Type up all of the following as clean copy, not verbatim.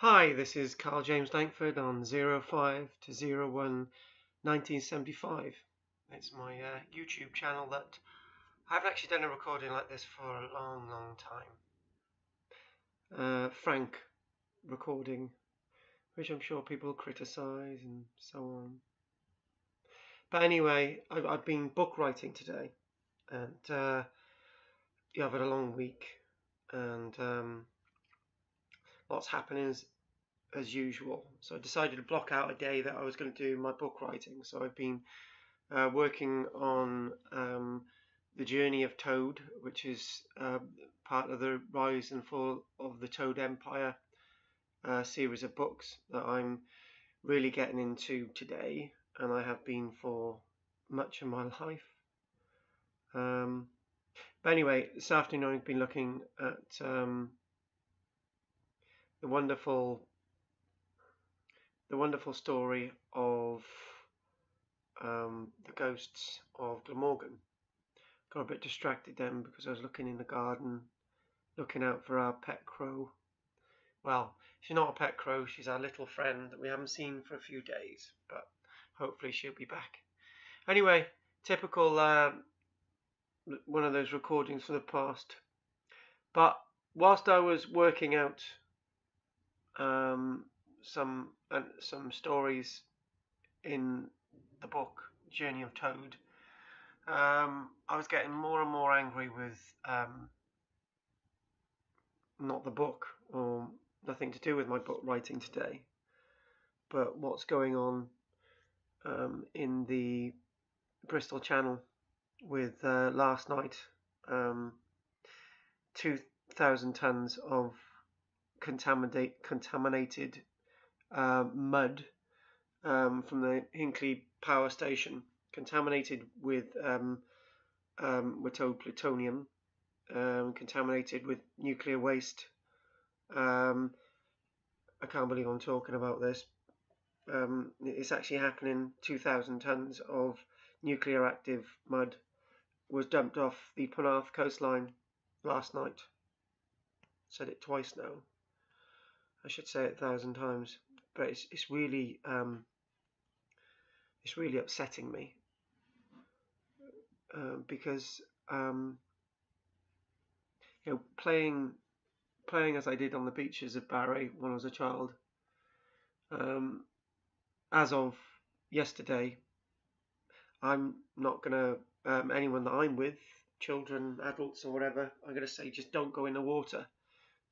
Hi, this is Karl-James Langford on 05 to 01 1975. It's my YouTube channel that I haven't actually done a recording like this for a long time. Frank recording, which I'm sure people criticise and so on. But anyway, I've been book writing today, and yeah, I've had a long week, and lots happening as usual. So I decided to block out a day that I was going to do my book writing. So I've been working on The Journey of Toad, which is part of the Rise and Fall of the Toad Empire series of books that I'm really getting into today, and I have been for much of my life. But anyway, this afternoon I've been looking at the wonderful story of the ghosts of Glamorgan. Got a bit distracted then because I was looking in the garden, looking out for our pet crow. Well, she's not a pet crow, she's our little friend that we haven't seen for a few days, but hopefully she'll be back. Anyway, typical one of those recordings from the past. But whilst I was working out some stories in the book Journey of Toad, I was getting more and more angry with not the book, or nothing to do with my book writing today, but what's going on in the Bristol Channel with last night 2,000 tons of contaminated mud from the Hinkley power station, contaminated with we're told plutonium, contaminated with nuclear waste. I can't believe I'm talking about this. It's actually happening. 2,000 tons of nuclear active mud was dumped off the Penarth coastline last night. Said it twice now. I should say it 1,000 times, but it's really upsetting me because you know, playing as I did on the beaches of Barry when I was a child, as of yesterday, I'm not gonna anyone that I'm with, children, adults or whatever, I'm gonna say just don't go in the water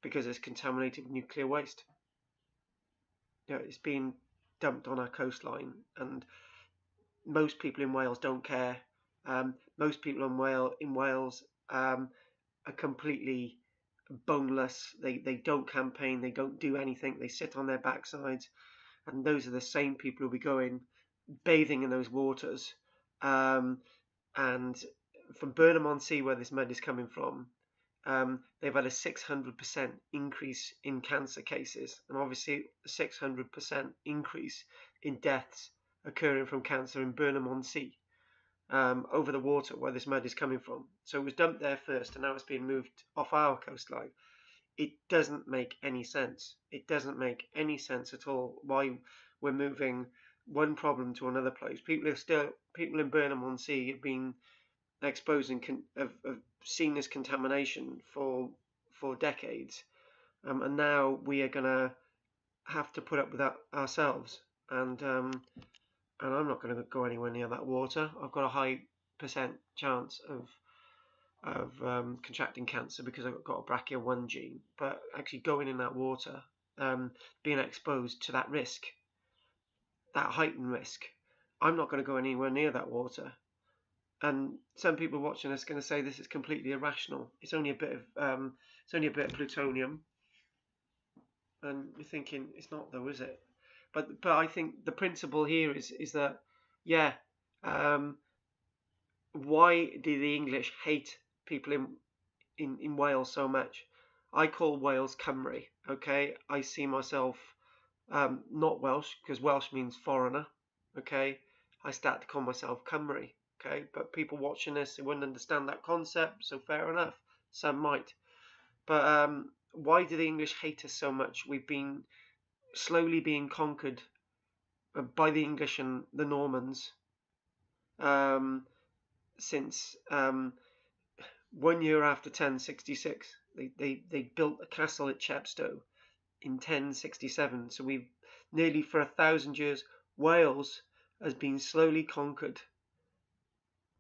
because it's contaminated with nuclear waste. You know, it's been dumped on our coastline, and most people in Wales don't care. Most people in Wales are completely boneless. They don't campaign, they don't do anything, they sit on their backsides, and those are the same people who'll be going bathing in those waters. And from Burnham-on-Sea, where this mud is coming from, they've had a 600% increase in cancer cases, and obviously a 600% increase in deaths occurring from cancer in Burnham-on-Sea, over the water where this mud is coming from. So it was dumped there first, and now it's being moved off our coastline. It doesn't make any sense. It doesn't make any sense at all why we're moving one problem to another place. People in Burnham-on-Sea have been have seen this contamination for decades, and now we are gonna have to put up with that ourselves. And I'm not going to go anywhere near that water. I've got a high % chance of contracting cancer because I've got a BRCA1 gene. But actually going in that water, being exposed to that risk, that heightened risk, I'm not going to go anywhere near that water. And some people watching this are going to say this is completely irrational. It's only a bit of plutonium, and you're thinking it's not though, is it? But I think the principle here is that, yeah, why do the English hate people in Wales so much? I call Wales Cymru, okay? I see myself not Welsh, because Welsh means foreigner, okay? I start to call myself Cymru, okay? But people watching this, they wouldn't understand that concept, so fair enough. Some might. But why do the English hate us so much? We've been slowly being conquered by the English and the Normans um, since 1 year after 1066. They built a castle at Chepstow in 1067. So we've nearly for 1,000 years, Wales has been slowly conquered.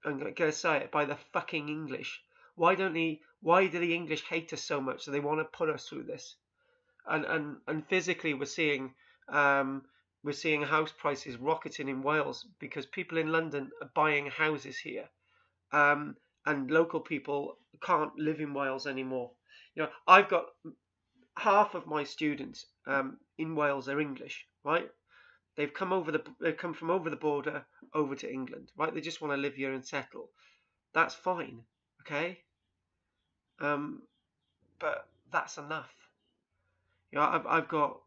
I'm gonna say it, by the fucking English. Why do the English hate us so much? So they want to put us through this. And physically, we're seeing house prices rocketing in Wales because people in London are buying houses here, and local people can't live in Wales anymore. I've got half of my students in Wales are English, right? They've come from over the border over to England, right? They just want to live here and settle. That's fine, okay? But that's enough. I've got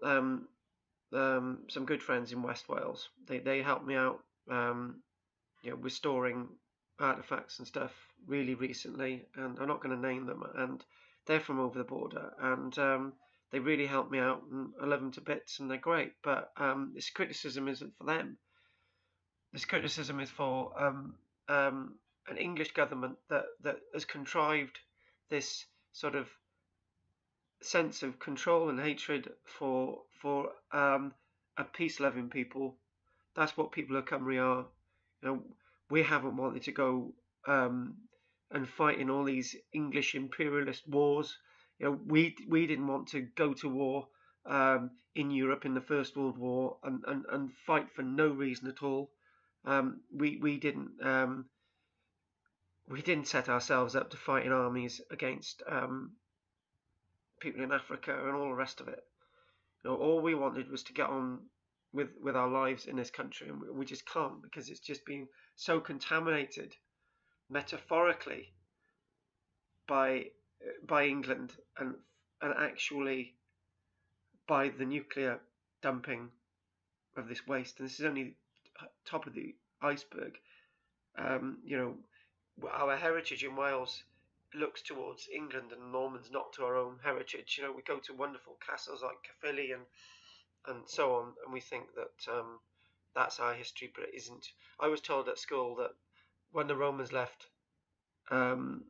some good friends in West Wales. They helped me out, restoring artifacts and stuff really recently, and I'm not going to name them. And they're from over the border, and they really helped me out, and I love them to bits, and they're great. But this criticism isn't for them. This criticism is for an English government that has contrived this sort of sense of control and hatred for a peace-loving people. That's what people of Cymru are. We haven't wanted to go and fight in all these English imperialist wars. We didn't want to go to war in Europe in the First World War and fight for no reason at all. We didn't set ourselves up to fight in armies against people in Africa and all the rest of it. All we wanted was to get on with our lives in this country, and we just can't, because it's just been so contaminated metaphorically by England and actually by the nuclear dumping of this waste. And this is only top of the iceberg. Our heritage in Wales looks towards England and Normans, not to our own heritage. We go to wonderful castles like Caerphilly and so on, and we think that that's our history, but it isn't. I was told at school that when the Romans left, when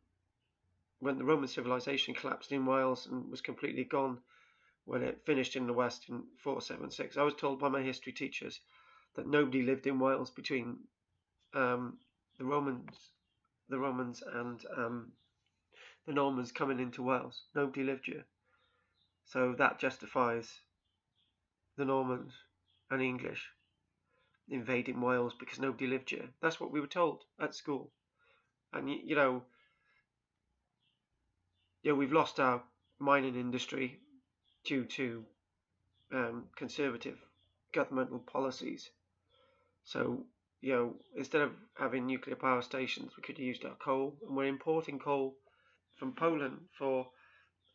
the Roman civilization collapsed in Wales and was completely gone, when it finished in the West in 476, I was told by my history teachers that nobody lived in Wales between the Romans and the Normans coming into Wales. Nobody lived here. So that justifies the Normans and English invading Wales because nobody lived here. That's what we were told at school. And we've lost our mining industry due to conservative governmental policies. So instead of having nuclear power stations, we could have used our coal, and we're importing coal from Poland for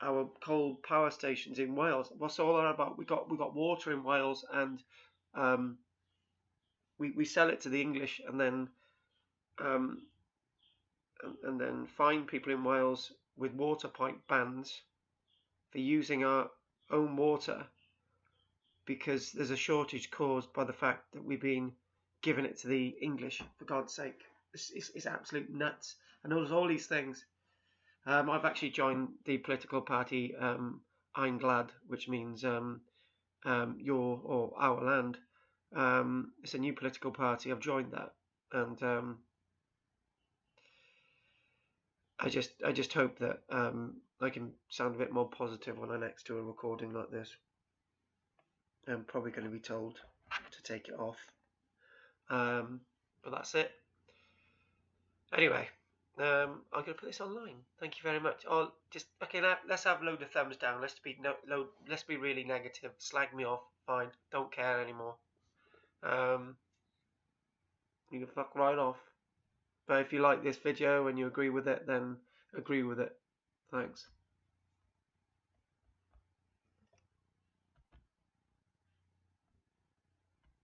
our coal power stations in Wales. What's all that about? We got water in Wales, and we sell it to the English, and then fine people in Wales with water pipe bans for using our own water because there's a shortage caused by the fact that we've been giving it to the English. For God's sake, it's absolute nuts. And there's all these things. I've actually joined the political party Ein Glad, which means your or our land. It's a new political party. I've joined that, and I just hope that I can sound a bit more positive when I next do a recording like this. I'm probably going to be told to take it off, but that's it. Anyway, I'm going to put this online. Thank you very much. Oh, let's have a load of thumbs down. Let's be really negative. Slag me off. Fine. Don't care anymore. You can fuck right off. But if you like this video and you agree with it, then agree with it. Thanks.